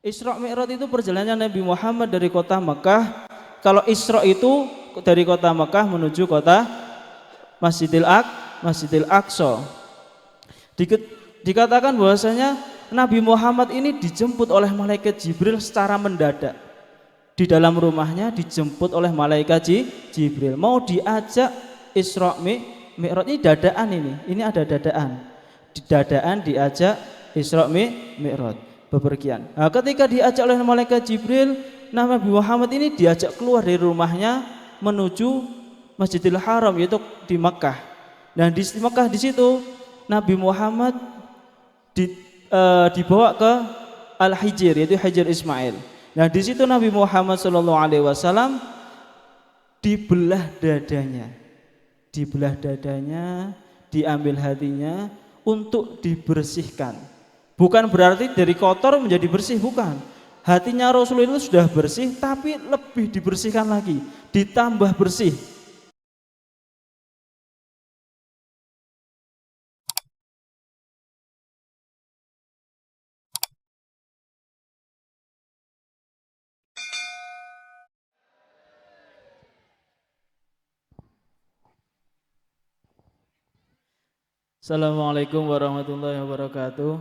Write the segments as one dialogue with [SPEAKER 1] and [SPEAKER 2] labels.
[SPEAKER 1] Isra Mi'raj itu perjalanan Nabi Muhammad dari kota Mekah. Kalau Isra itu dari kota Mekah menuju kota Masjidil Aqsa. Dikatakan bahwasanya Nabi Muhammad ini dijemput oleh malaikat Jibril secara mendadak. Di dalam rumahnya dijemput oleh malaikat Jibril. Mau diajak Isra Mi'raj, ini dadaan ini. Ini ada dadaan. Dadaan diajak Isra Mi'raj, bepergian. Nah, ketika diajak oleh malaikat Jibril, Nabi Muhammad ini diajak keluar dari rumahnya menuju Masjidil Haram, yaitu di Mekah. Dan di Mekah di situ Nabi Muhammad dibawa ke Al-Hijr, yaitu Hijr Ismail. Nah di situ Nabi Muhammad SAW dibelah dadanya, diambil hatinya untuk dibersihkan. Bukan berarti dari kotor menjadi bersih, bukan. Hatinya Rasul itu sudah bersih, tapi lebih dibersihkan lagi, ditambah bersih. Assalamualaikum warahmatullahi wabarakatuh.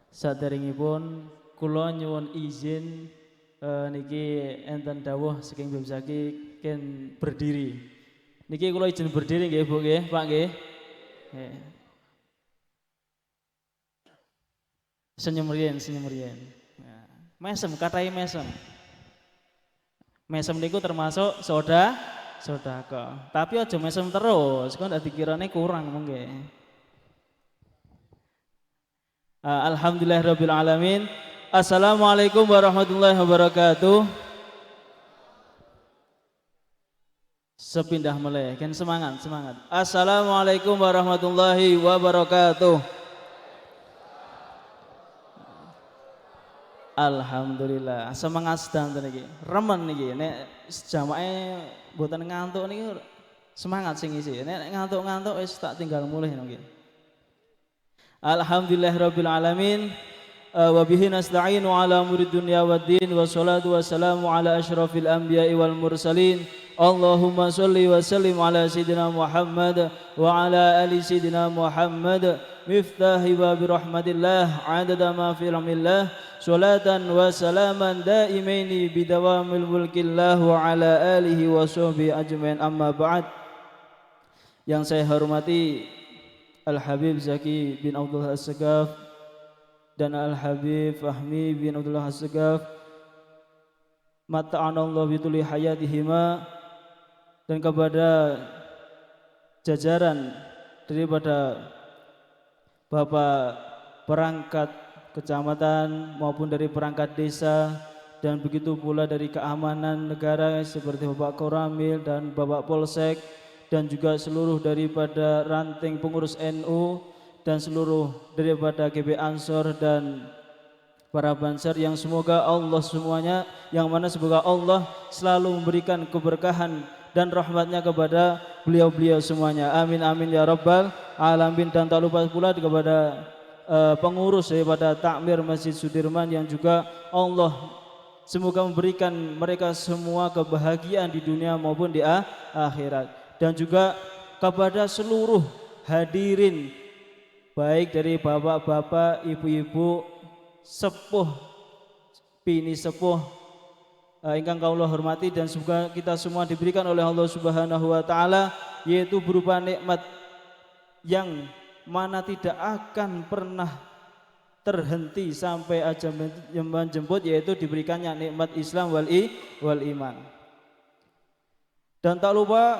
[SPEAKER 1] Saderengipun kula nyuwun izin niki enten dawuh saking Mbah Zaki ken berdiri. Niki kula izin berdiri nggih Bu nggih, Pak nggih. Senyum riyen. Nah, mesem katai mesem. Mesem niku termasuk sedekah. Tapi aja mesem terus, kok ndak dikirane kurang mengke. Alhamdulillahirabbil alamin. Assalamualaikum warahmatullahi wabarakatuh. Sepindah meleh, kan semangat. Assalamualaikum warahmatullahi wabarakatuh. Alhamdulillah, semangat sedanten iki. Remen niki nek jamaah mboten ngantuk niki semangat sing isi. Nek ngantuk-ngantuk wis tak tinggal mulih niki. Alhamdulillahirabbil alamin. Wa bihi nasta'inu ala umuri dunya waddin, wassalatu wassalamu ala asyrafil anbiya'i wal mursalin. Allahumma sholli wa sallim ala sayyidina Muhammad wa ala ali sayyidina Muhammad. Miftahi babi rahmatillah adada ma fi ilmillah, salatan wa salaman daimaini bidawamil mulkillah wa ala alihi wa sahbihi ajmain, amma ba'd. Yang saya hormati Al-Habib Zaki bin Abdullah As-Segaf dan Al-Habib Fahmi bin Abdullah As-Segaf, mata'anallahu bituli hayatihima, dan kepada jajaran daripada Bapak perangkat kecamatan maupun dari perangkat desa, dan begitu pula dari keamanan negara seperti Bapak Koramil dan Bapak Polsek, dan juga seluruh daripada ranting pengurus NU dan seluruh daripada GB Ansor dan para Banser, yang semoga Allah semuanya, yang mana semoga Allah selalu memberikan keberkahan dan rahmatnya kepada beliau-beliau semuanya. Amin amin ya rabbal alamin. Dan tak lupa pula kepada pengurus daripada Takmir Masjid Sudirman, yang juga Allah semoga memberikan mereka semua kebahagiaan di dunia maupun di akhirat. Dan juga kepada seluruh hadirin, baik dari bapak-bapak, ibu-ibu, sepuh, pini sepuh, ingkang kula hormati, dan semoga kita semua diberikan oleh Allah Subhanahu wa taala, yaitu berupa nikmat yang mana tidak akan pernah terhenti sampai ajal menjemput, yaitu diberikannya nikmat Islam wal iman. Dan tak lupa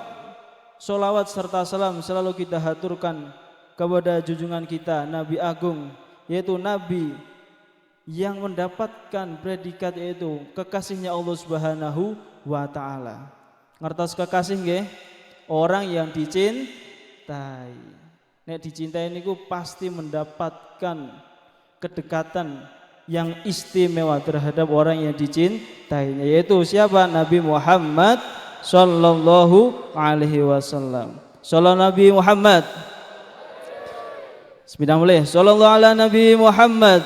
[SPEAKER 1] sholawat serta salam selalu kita haturkan kepada junjungan kita Nabi Agung, yaitu Nabi yang mendapatkan predikat yaitu kekasihnya Allah Subhanahu wa taala. Ngertos kekasih nggih? Orang yang dicintai. Nek dicintai niku pasti mendapatkan kedekatan yang istimewa terhadap orang yang dicintainya, yaitu siapa? Nabi Muhammad sallallahu alaihi wasallam. Sallallahu Nabi Muhammad. Bismillah mulai. Sallallahu ala Nabi Muhammad.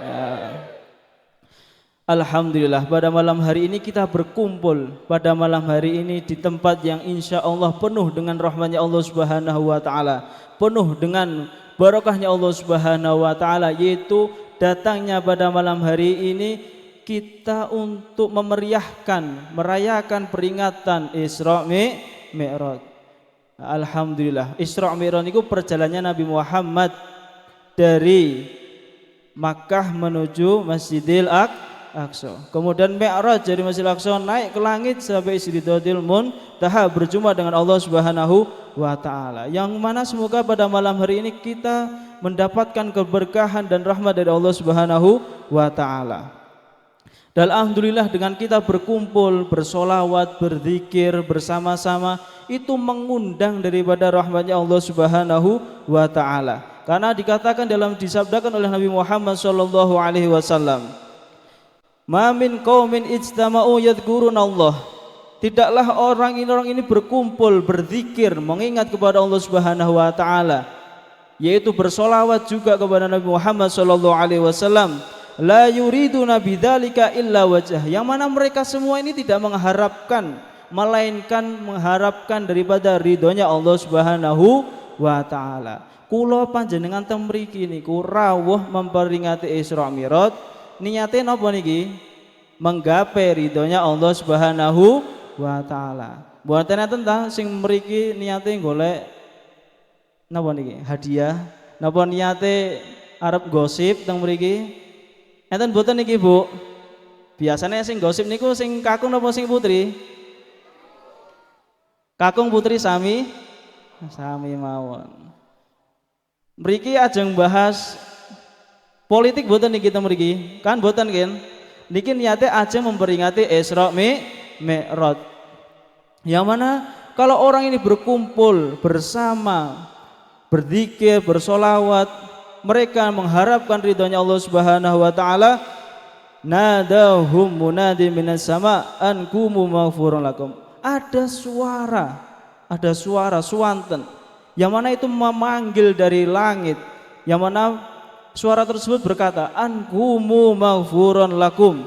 [SPEAKER 1] Ya. Alhamdulillah pada malam hari ini kita berkumpul pada malam hari ini di tempat yang insya Allah penuh dengan rahmatnya Allah Subhanahu wa Ta'ala, penuh dengan barokahnya Allah Subhanahu wa Ta'ala, yaitu datangnya pada malam hari ini kita untuk merayakan peringatan Isra Mi'raj. Alhamdulillah, Isra Mi'raj itu perjalanannya Nabi Muhammad dari Makkah menuju Masjidil Aqsa. Kemudian Mi'raj dari Masjidil Aqsa naik ke langit sampai Sidratul Muntaha berjumpa dengan Allah Subhanahu wa Ta'ala. Yang mana semoga pada malam hari ini kita mendapatkan keberkahan dan rahmat dari Allah Subhanahu wa Ta'ala. Dan alhamdulillah dengan kita berkumpul, bersolawat, berzikir bersama-sama itu mengundang daripada rahmatnya Allah Subhanahu wa Ta'ala. Karena dikatakan disabdakan oleh Nabi Muhammad sallallahu alaihi wasallam, "Ma min qaumin ijtama'u yadhkurunallah." Tidaklah orang ini berkumpul berzikir mengingat kepada Allah Subhanahu wa Ta'ala, yaitu bersolawat juga kepada Nabi Muhammad sallallahu alaihi wasallam, la yuriduna bidzalika illa wajah, yang mana mereka semua ini tidak mengharapkan melainkan mengharapkan daripada ridhonya Allah Subhanahu wa Ta'ala. Kula panjenengan teng mriki niku rawuh memperingati Isra Mi'raj, niate napa niki? Menggapai ridhonya Allah Subhanahu wa Ta'ala. Mboten enten ta sing mriki niate golek napa niki? Hadiah. Napa niate arep gosip teng mriki? Enten mboten niki, Bu? Biasanya sing gosip niku sing kakung napa sing putri? Kakung putri sami mawon. Mriki ajeng bahas politik mboten niki teng mriki? Kan mboten kan? Niki niate ajeng memperingati Isra Mi'raj. Yang mana kalau orang ini berkumpul bersama, berzikir, bersolawat, mereka mengharapkan ridhonya Allah Subhanahu wa Ta'ala, nadahum munadi minas sama an kumu maghfurun lakum. Ada suara suwanten yang mana itu memanggil dari langit, yang mana suara tersebut berkata, an kumu maghfurun lakum,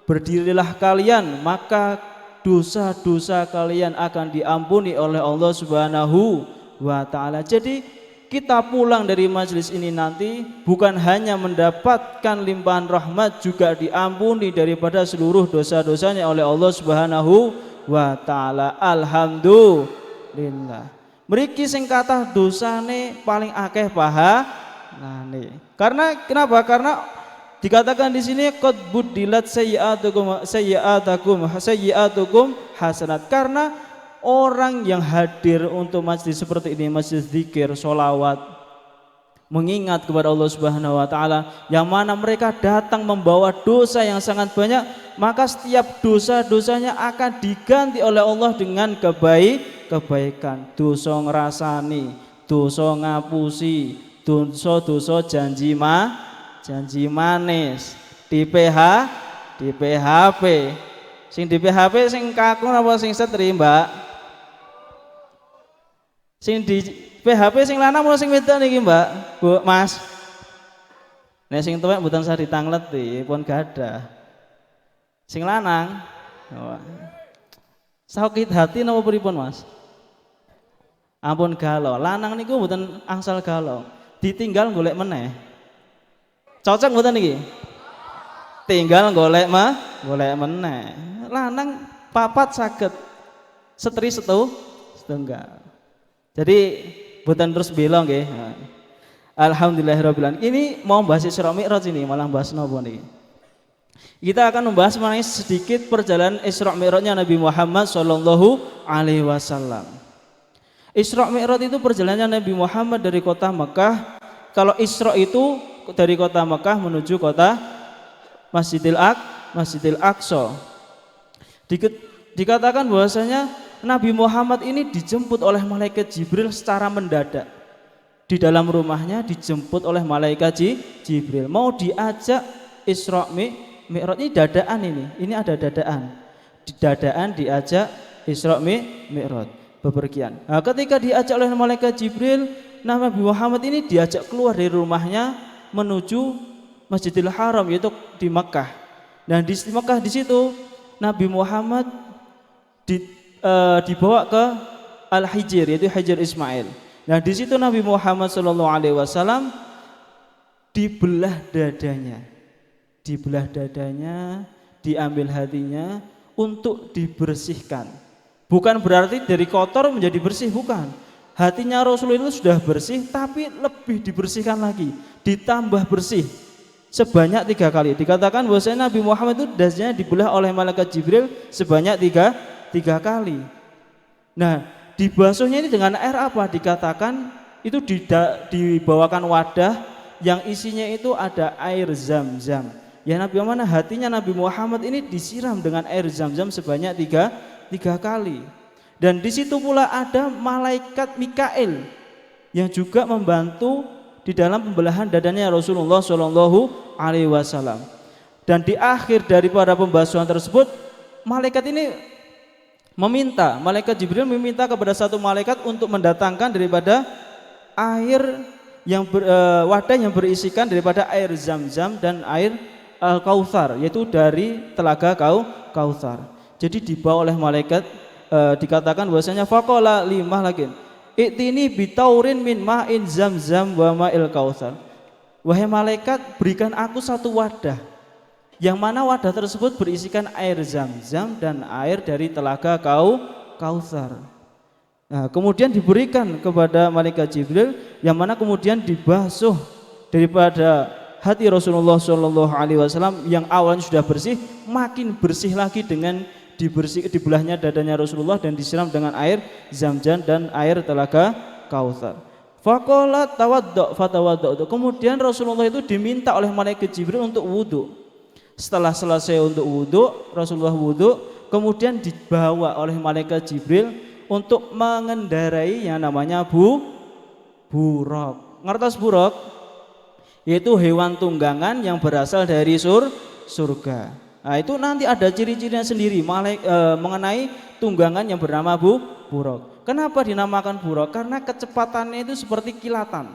[SPEAKER 1] berdirilah kalian maka dosa-dosa kalian akan diampuni oleh Allah Subhanahu wa Ta'ala. Jadi kita pulang dari majelis ini nanti bukan hanya mendapatkan limpahan rahmat, juga diampuni daripada seluruh dosa-dosanya oleh Allah Subhanahu wa Ta'ala. Alhamdulillah. Mriki sing kathah dosane paling akeh pahalane. Karena kenapa? Karena dikatakan di sini qad buddilat sayyi'atukum hasanat. Karena orang yang hadir untuk masjid seperti ini, masjid zikir, solawat, mengingat kepada Allah Subhanahu wa Ta'ala, yang mana mereka datang membawa dosa yang sangat banyak, maka setiap dosa-dosanya akan diganti oleh Allah dengan kebaikan. Dosa ngrasani, dosa ngapusi, dosa janji manis, di PHP. Sing di PHP sing kakung apa sing setri, Mbak? Sing di PHP sing lanang apa sing wedok niki, Mbak? Bu, Mas. Nek sing tuwek mboten usah ditangleti, pun gadah. Sing lanang. Oh. Sakit hati napa pripun, Mas? Ampun galau. Lanang niku mboten angsal galau. Ditinggal golek meneh. Cocok mboten niki? Tinggal golek meneh. Lanang papat saged. Setri setunggal. Jadi bukan terus bilang nggih. Alhamdulillahirabbil alamin. Ini mau bahas Isra Mi'raj ini, malah bahas napa niki? Kita akan membahas mengenai sedikit perjalanan Isra Mi'rajnya Nabi Muhammad sallallahu alaihi wasallam. Isra Mi'raj itu perjalanannya Nabi Muhammad dari kota Mekah. Kalau Isra itu dari kota Mekah menuju kota Masjidil Aqsa. Dikatakan bahwasanya Nabi Muhammad ini dijemput oleh malaikat Jibril secara mendadak. Di dalam rumahnya dijemput oleh malaikat Jibril. Mau diajak Isra Mi'raj, ini dadaan ini. Ini ada dadaan. Dadaan diajak Isra Mi'raj, bepergian. Nah, ketika diajak oleh malaikat Jibril, Nabi Muhammad ini diajak keluar dari rumahnya menuju Masjidil Haram, yaitu di Mekah. Dan di Mekah di situ Nabi Muhammad dibawa ke Al-Hijr, yaitu Hijr Ismail. Nah di situ Nabi Muhammad SAW dibelah dadanya, diambil hatinya untuk dibersihkan. Bukan berarti dari kotor menjadi bersih, bukan. Hatinya Rasulullah itu sudah bersih, tapi lebih dibersihkan lagi, ditambah bersih sebanyak 3 kali. Dikatakan bahwasanya Nabi Muhammad itu dasnya dibelah oleh malaikat Jibril sebanyak tiga kali. Nah, dibasuhnya ini dengan air apa? Dikatakan itu dibawakan wadah yang isinya itu ada air Zam-Zam. Ya Nabi mana hatinya Nabi Muhammad ini disiram dengan air Zam-Zam sebanyak tiga kali. Dan di situ pula ada malaikat Mikail yang juga membantu di dalam pembelahan dadanya Rasulullah Shallallahu Alaihi Wasallam. Dan di akhir daripada pembasuhan tersebut, malaikat Jibril meminta kepada satu malaikat untuk mendatangkan daripada air yang wadah yang berisikan daripada air Zam-Zam dan air Al-Kautsar, yaitu dari telaga Kautsar. Jadi dibawa oleh malaikat, dikatakan bahwasanya faqala limah lagi i'tini bitaurin min ma'in Zam-Zam wa ma'il Kautsar. Wahai malaikat, berikan aku satu wadah, yang mana wadah tersebut berisikan air Zam-Zam dan air dari telaga Kautsar. Nah, kemudian diberikan kepada malaikat Jibril, yang mana kemudian dibasuh daripada hati Rasulullah Shallallahu Alaihi Wasallam yang awalnya sudah bersih, makin bersih lagi dengan dibelahnya dadanya Rasulullah dan disiram dengan air Zam-Zam dan air telaga Kautsar. Faqala tawaddo. Kemudian Rasulullah itu diminta oleh malaikat Jibril untuk wudhu. Setelah selesai untuk wudhu, Rasulullah wudhu, kemudian dibawa oleh malaikat Jibril untuk mengendarai yang namanya buraq. Ngertos buraq? Yaitu hewan tunggangan yang berasal dari surga. Nah, itu nanti ada ciri-cirinya sendiri mengenai tunggangan yang bernama buraq. Kenapa dinamakan buraq? Karena kecepatannya itu seperti kilatan.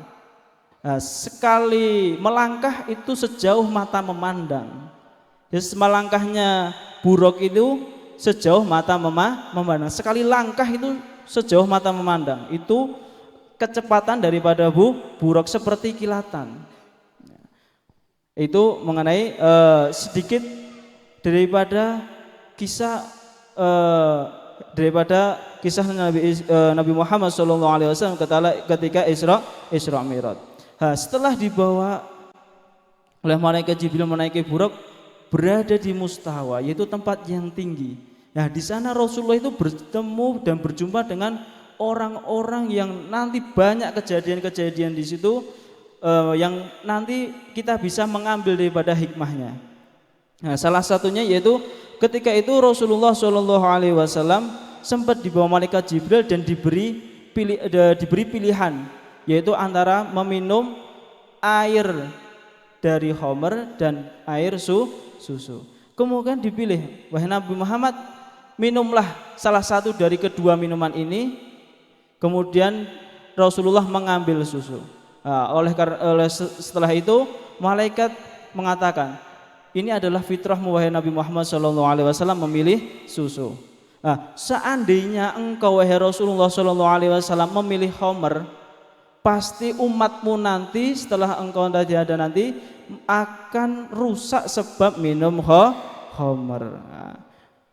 [SPEAKER 1] Nah, sekali melangkah itu sejauh mata memandang. Jadi melangkahnya buraq itu sejauh mata memandang. Sekali langkah itu sejauh mata memandang. Itu kecepatan daripada buraq seperti kilatan. Itu mengenai sedikit daripada kisah Nabi Muhammad SAW ketika Isra Mi'raj. Setelah dibawa oleh malaikat Jibril menaiki buraq, berada di mustawa, yaitu tempat yang tinggi. Nah, di sana Rasulullah itu bertemu dan berjumpa dengan orang-orang yang nanti banyak kejadian-kejadian di situ yang nanti kita bisa mengambil daripada hikmahnya. Nah, salah satunya yaitu ketika itu Rasulullah Shallallahu Alaihi Wasallam sempat dibawa malaikat Jibril dan diberi pilihan, yaitu antara meminum air dari khamr dan air susu. Kemudian dipilih, wahai Nabi Muhammad, minumlah salah satu dari kedua minuman ini. Kemudian Rasulullah mengambil susu. Nah, setelah itu malaikat mengatakan, ini adalah fitrahmu wahai Nabi Muhammad SAW memilih susu. Nah, seandainya engkau wahai Rasulullah SAW memilih khamr, pasti umatmu nanti setelah engkau tiada nanti akan rusak sebab minum khamr. Nah,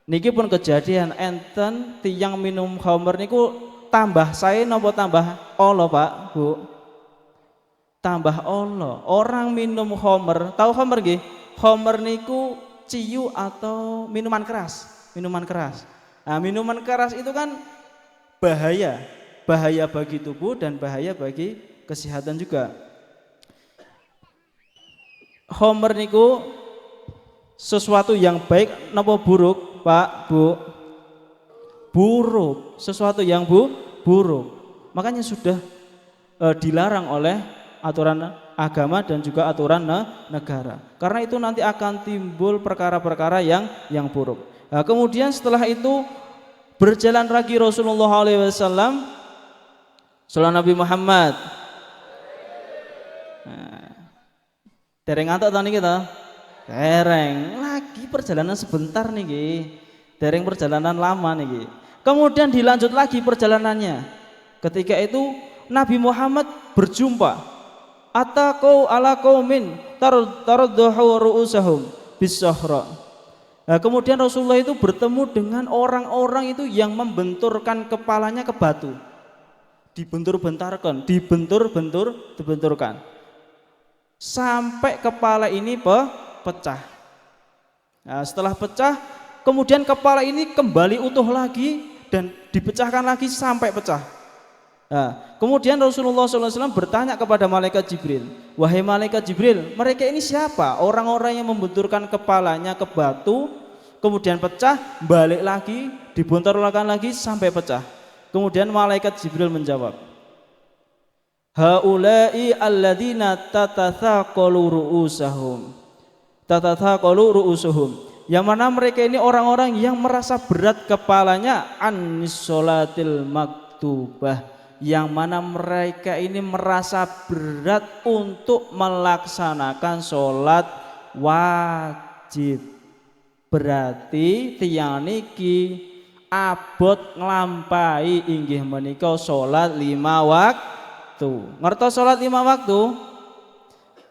[SPEAKER 1] niki pun kejadian enten tiyang minum khamr niku tambah saya nopo tambah Allah Pak Bu. Tambah Allah. Orang minum khamr, tahu khamr nggih? Khamr niku ciu atau minuman keras. Nah, minuman keras itu kan bahaya bagi tubuh dan bahaya bagi kesehatan juga. Khamr niku sesuatu yang baik napa buruk, Pak, Bu? Buruk, sesuatu yang buruk. Makanya sudah dilarang oleh aturan agama dan juga aturan negara. Karena itu nanti akan timbul perkara-perkara yang buruk. Nah, kemudian setelah itu berjalan lagi Rasulullah SAW, Salam Nabi Muhammad. Nah, Dereng ngantuk ta niki ta? Dereng. Lagi perjalanan sebentar niki. Dereng perjalanan lama niki. Kemudian dilanjut lagi perjalanannya. Ketika itu Nabi Muhammad berjumpa ataqau ala qaumin taraddahu ru'usahum bis-sahra. Nah, kemudian Rasulullah itu bertemu dengan orang-orang itu yang membenturkan kepalanya ke batu. Dibenturkan, dibenturkan. Sampai kepala ini pecah. Nah, setelah pecah, kemudian kepala ini kembali utuh lagi dan dipecahkan lagi sampai pecah. Nah, kemudian Rasulullah SAW bertanya kepada malaikat Jibril, wahai malaikat Jibril, mereka ini siapa? Orang-orang yang membenturkan kepalanya ke batu, kemudian pecah, balik lagi, dibontorkan lagi sampai pecah. Kemudian malaikat Jibril menjawab, haula'i alladzina tatathaqalu ru'usuhum, yang mana mereka ini orang-orang yang merasa berat kepalanya anis sholatil maktubah, yang mana mereka ini merasa berat untuk melaksanakan sholat wajib. Berarti tiyang niki abot nglampahi inggih menika sholat 5 waktu. Ngertos sholat 5 waktu?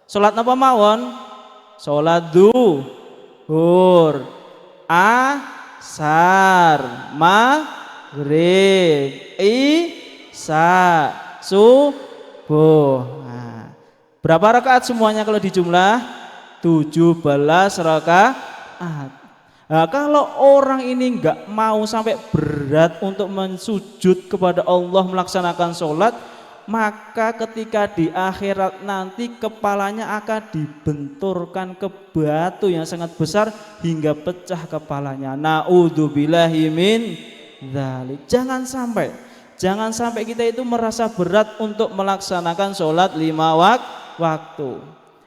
[SPEAKER 1] Sholat napa mawon? Sholat zuhur, asar, maghrib, isya, subuh. Nah, berapa rakaat semuanya kalau dijumlah? 17 rakaat. Nah, kalau orang ini enggak mau sampai berat untuk mensujud kepada Allah melaksanakan sholat, maka ketika di akhirat nanti kepalanya akan dibenturkan ke batu yang sangat besar hingga pecah kepalanya. Na'udzubillahi min dzalik. Jangan sampai kita itu merasa berat untuk melaksanakan sholat 5 waktu.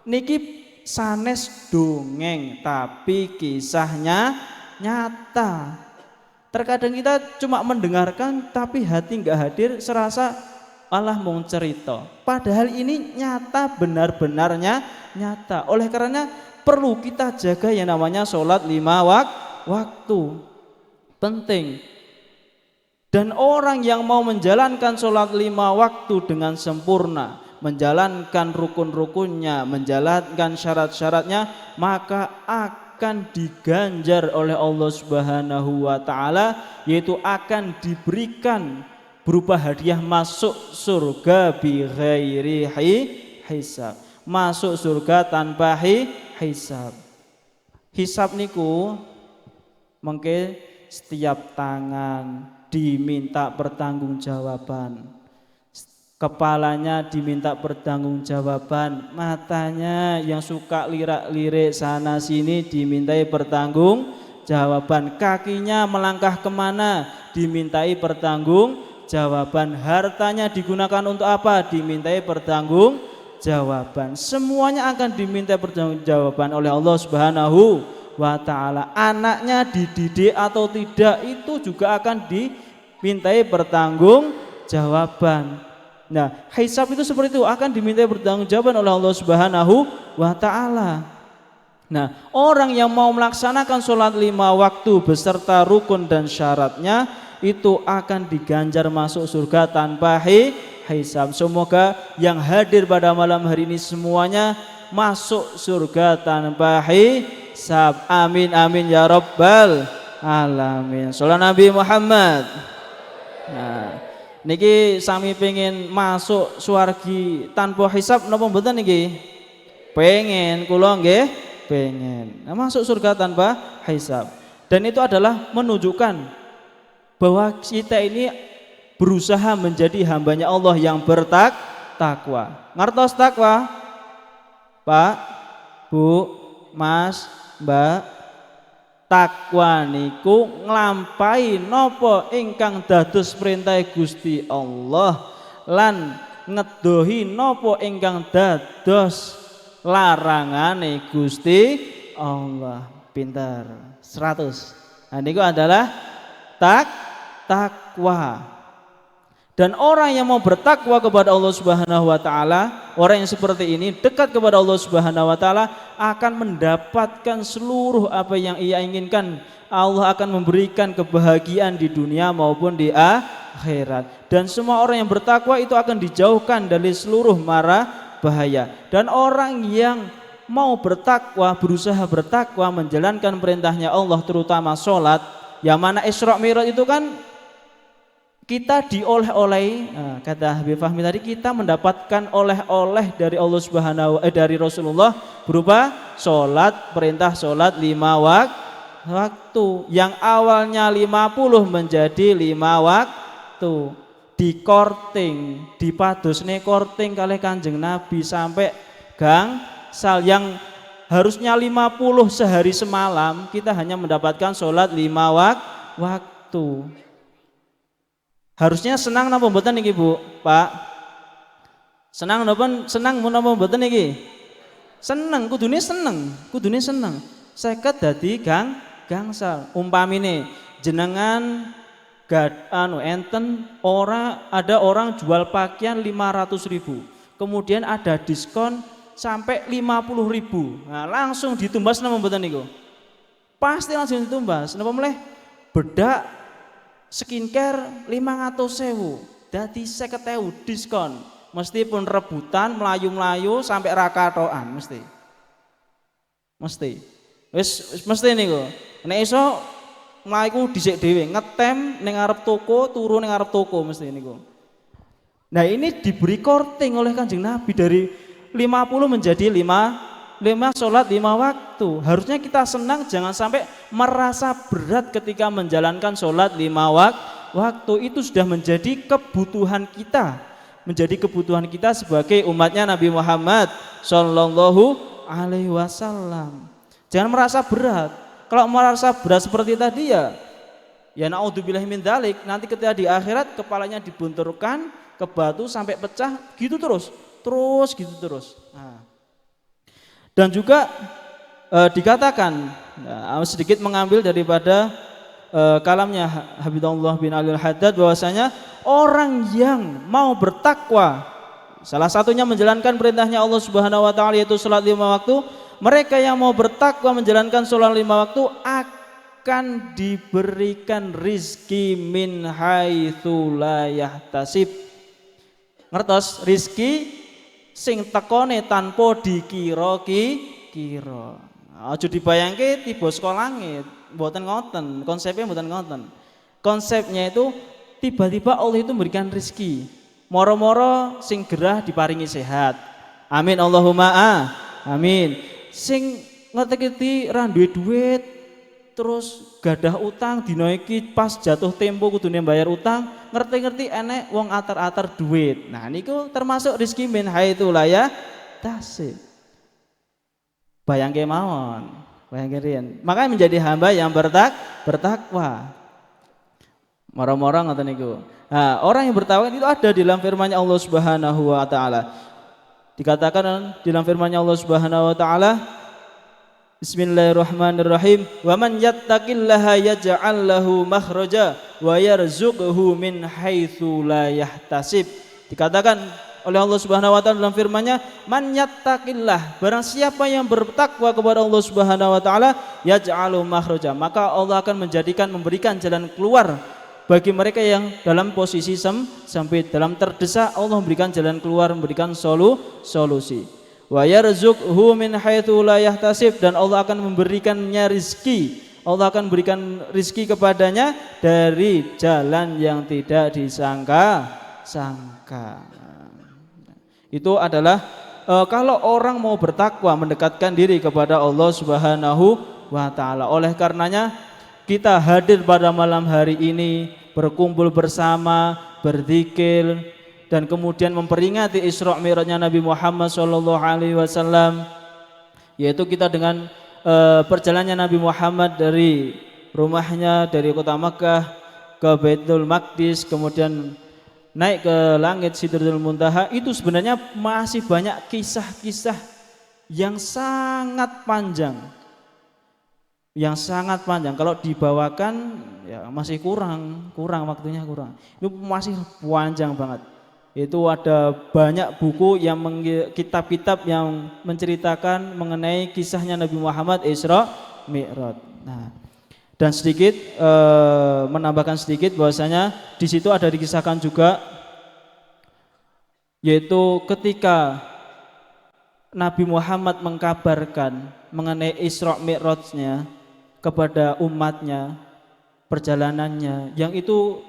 [SPEAKER 1] Niki sanes dongeng tapi kisahnya nyata. Terkadang kita cuma mendengarkan tapi hati nggak hadir, serasa Allah mau cerita. Padahal ini nyata, benar-benarnya nyata. Oleh karena perlu kita jaga yang namanya sholat 5 waktu. Penting. Dan orang yang mau menjalankan sholat 5 waktu dengan sempurna, menjalankan rukun-rukunnya, menjalankan syarat-syaratnya, maka akan diganjar oleh Allah Subhanahu wa Ta'ala, yaitu akan diberikan berupa hadiah masuk surga bi ghairi hisab, masuk surga tanpa hisab. Hisab niku mengke setiap tangan diminta pertanggungjawaban, kepalanya diminta pertanggungjawaban, matanya yang suka lirak-lirik sana sini dimintai pertanggungjawaban, kakinya melangkah kemana dimintai pertanggungjawaban, hartanya digunakan untuk apa dimintai pertanggungjawaban. Semuanya akan dimintai pertanggungjawaban oleh Allah Subhanahu wa Ta'ala. Anaknya dididik atau tidak itu juga akan dimintai pertanggungjawaban. Nah, hisab itu seperti itu, akan dimintai pertanggungjawaban oleh Allah Subhanahu wa Ta'ala. Nah, orang yang mau melaksanakan sholat 5 waktu beserta rukun dan syaratnya itu akan diganjar masuk surga tanpa hisab. Semoga yang hadir pada malam hari ini semuanya masuk surga tanpa hisab. Amin amin ya rabbal alamin. Sholawat Nabi Muhammad. Nah, niki sami pengen masuk swargi tanpa hisab napa mboten niki? Pengen, kula nggih pengen. Nah, masuk surga tanpa hisab. Dan itu adalah menunjukkan bahwa kita ini berusaha menjadi hambanya Allah yang bertakwa. Ngertos takwa? Pak, Bu, Mas, Mbak, takwa niku nglampahi napa ingkang dados perintah Gusti Allah lan ngedohi napa ingkang dados larangane Gusti Allah. Pintar 100. Nah niku adalah takwa. Dan orang yang mau bertakwa kepada Allah Subhanahu wa taala, orang yang seperti ini dekat kepada Allah Subhanahu wa taala akan mendapatkan seluruh apa yang ia inginkan. Allah akan memberikan kebahagiaan di dunia maupun di akhirat. Dan semua orang yang bertakwa itu akan dijauhkan dari seluruh mara bahaya. Dan orang yang mau bertakwa, berusaha bertakwa, menjalankan perintahnya Allah, terutama sholat, yang mana Isra Mi'raj itu kan kita dioleh-oleh, kata Habib Fahmi tadi, kita mendapatkan oleh-oleh dari Allah dari Rasulullah berupa sholat, perintah sholat 5 waktu, yang awalnya 50 menjadi 5 waktu, dikorting, dipadosne korting kalih Kanjeng Nabi sampai gangsal, yang harusnya 50 sehari semalam, kita hanya mendapatkan sholat 5 waktu. Harusnya senang napa mboten niki Bu, Pak? Senang napa mboten niki? Seneng, kudune seneng. Seket dadi gangsal. Umpamine jenengan enten ada orang jual pakaian 500.000. Kemudian ada diskon sampai 50.000. Nah, langsung ditumbas napa mboten niku? Pasti langsung ditumbas. Napa meneh? Bedak skincare 500.000, dadi 50.000 diskon. Mesti pun rebutan, melayu-melayu sampai rakatoan mesti. Wis mesti niku. Nek iso mlayu dhisik dhewe, ngetem ning arep toko, turu ning arep toko mesti niku. Nah, ini diberi korting oleh Kanjeng Nabi dari 50 menjadi 5 sholat 5 waktu. Harusnya kita senang, jangan sampai merasa berat ketika menjalankan sholat 5 waktu. Itu sudah menjadi kebutuhan kita sebagai umatnya Nabi Muhammad Sallallahu Alaihi Wasallam. Jangan merasa berat. Kalau merasa berat seperti tadi ya naudzubillahi min dzalik, nanti ketika di akhirat kepalanya dibunturkan ke batu sampai pecah gitu terus. Nah. Dan juga dikatakan, sedikit mengambil daripada kalamnya Habibullah bin Ali Al-Haddad, bahwasanya orang yang mau bertakwa, salah satunya menjalankan perintahnya Allah Subhanahu wa taala, yaitu salat 5 waktu. Mereka yang mau bertakwa menjalankan salat 5 waktu akan diberikan rizki min haitsu la yahtasib. Ngertos rizki sing tekone tanpa dikira-kira. Aja dibayangke tiba saka langit, mboten ngoten, konsepnya mboten ngoten. Konsepnya itu tiba-tiba Allah itu memberikan rezeki. Moro-moro sing gerah diparingi sehat. Amin Allahumma amin. Sing ngerti-ngerti ra duwe duit, terus gadah utang, dina iki pas jatuh tempo kudune bayar utang, ngerti-ngerti enek wong atar-atar duit. Nah niku termasuk rezeki min haitsu la yahtasib. Bayangke mawon, bayangke riyen. Makanya menjadi hamba yang bertakwa. Moro-moro ngoten niku. Nah, orang yang bertakwa itu ada di dalam firman-Nya Allah Subhanahu wa taala. Dikatakan di dalam firman-Nya Allah Subhanahu wa taala, Bismillahirrahmanirrahim. Wa man yattaqillaha yaj'al lahu makhraja wa yarzuqhu min haitsu la yahtasib. Dikatakan oleh Allah Subhanahu wa taala dalam firman-Nya, man yattaqillah, barang siapa yang bertakwa kepada Allah Subhanahu wa taala, yaj'alu makhraja, maka Allah akan memberikan jalan keluar bagi mereka yang dalam posisi sempit, dalam terdesak. Allah memberikan jalan keluar, memberikan solusi. Wa yarzuqhu min haitsu la yahtasib, dan Allah akan memberikannya rizki. Allah akan berikan rizki kepadanya dari jalan yang tidak disangka-sangka. Itu adalah kalau orang mau bertakwa, mendekatkan diri kepada Allah Subhanahu wa taala. Oleh karenanya kita hadir pada malam hari ini, berkumpul bersama, berzikir, dan kemudian memperingati Isra Mi'rajnya Nabi Muhammad sallallahu alaihi wasallam, yaitu kita dengan perjalanannya Nabi Muhammad dari rumahnya, dari kota Makkah ke Baitul Maqdis, kemudian naik ke langit Sidratul Muntaha. Itu sebenarnya masih banyak kisah-kisah yang sangat panjang. yang sangat panjang. Kalau dibawakan ya masih kurang waktunya kurang. Itu masih panjang banget. Itu ada banyak buku yang kitab-kitab yang menceritakan mengenai kisahnya Nabi Muhammad Isra Mi'raj. Nah, dan sedikit menambahkan sedikit bahwasanya di situ ada dikisahkan juga, yaitu ketika Nabi Muhammad mengkabarkan mengenai Isra Mi'rajnya kepada umatnya, perjalanannya, yang itu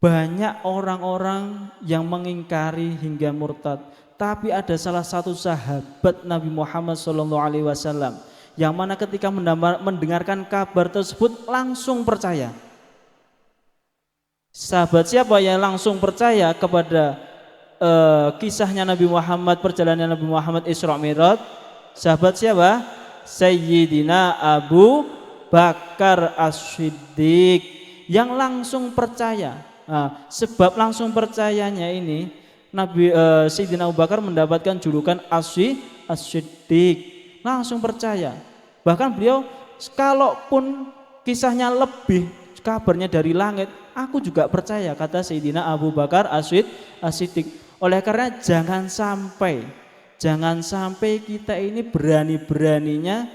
[SPEAKER 1] banyak orang-orang yang mengingkari hingga murtad. Tapi ada salah satu sahabat Nabi Muhammad SAW yang mana ketika mendengarkan kabar tersebut langsung percaya. Sahabat siapa yang langsung percaya kepada kisahnya Nabi Muhammad, perjalanan Nabi Muhammad Isra Mi'raj? Sahabat siapa? Sayyidina Abu Bakar As-Siddiq yang langsung percaya. Nah, sebab langsung percayanya ini Nabi Sayyidina Abu Bakar mendapatkan julukan As-Siddiq, langsung percaya. Bahkan beliau kalaupun kisahnya lebih kabarnya dari langit, aku juga percaya, kata Sayyidina Abu Bakar As-Siddiq. Oleh karena jangan sampai kita ini berani-beraninya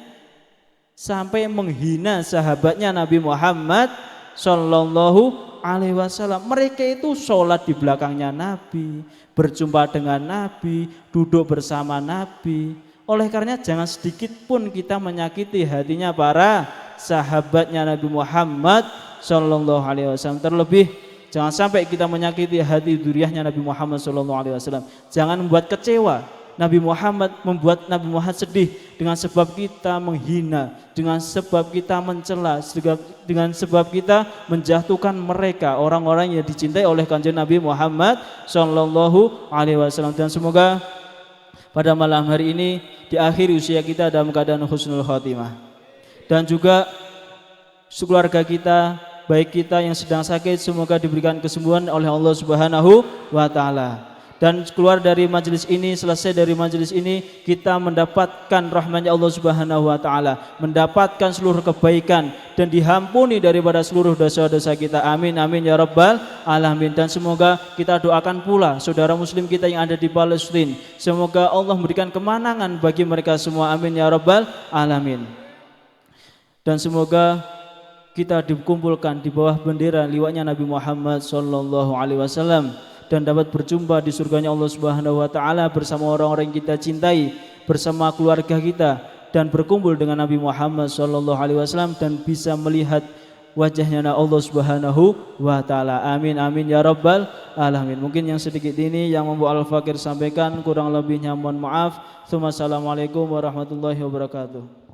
[SPEAKER 1] sampai menghina sahabatnya Nabi Muhammad Sallallahu Alaihi Wasallam. Mereka itu sholat di belakangnya Nabi, berjumpa dengan Nabi, duduk bersama Nabi. Oleh karena jangan sedikit pun kita menyakiti hatinya para sahabatnya Nabi Muhammad Sallallahu Alaihi Wasallam. Terlebih jangan sampai kita menyakiti hati dzurriyyahnya Nabi Muhammad Sallallahu Alaihi Wasallam. Jangan membuat kecewa Nabi Muhammad, membuat Nabi Muhammad sedih dengan sebab kita menghina, dengan sebab kita mencela, dengan sebab kita menjatuhkan mereka, orang-orang yang dicintai oleh kanjeng Nabi Muhammad Sallallahu Alaihi Wasallam. Dan semoga pada malam hari ini di akhir usia kita dalam keadaan husnul khotimah, dan juga keluarga kita, baik kita yang sedang sakit, semoga diberikan kesembuhan oleh Allah Subhanahu wa Ta'ala. Dan keluar dari majelis ini, selesai dari majelis ini, kita mendapatkan rahmatnya Allah Subhanahu wa Ta'ala, mendapatkan seluruh kebaikan dan diampuni daripada seluruh dosa-dosa kita. Amin amin ya rabbal alamin. Dan semoga kita doakan pula saudara muslim kita yang ada di Palestina, semoga Allah memberikan kemenangan bagi mereka semua. Amin ya rabbal alamin. Dan semoga kita dikumpulkan di bawah bendera liwatnya Nabi Muhammad Sallallahu Alaihi Wasallam dan dapat berjumpa di surganya Allah Subhanahu wa Ta'ala bersama orang-orang yang kita cintai, bersama keluarga kita, dan berkumpul dengan Nabi Muhammad Sallallahu Alaihi Wasallam dan bisa melihat wajahnya Allah Subhanahu wa Ta'ala. Amin amin ya rabbal alamin. Mungkin yang sedikit ini yang membu Al-Fakir sampaikan, kurang lebihnya mohon maaf. Assalamualaikum warahmatullahi wabarakatuh.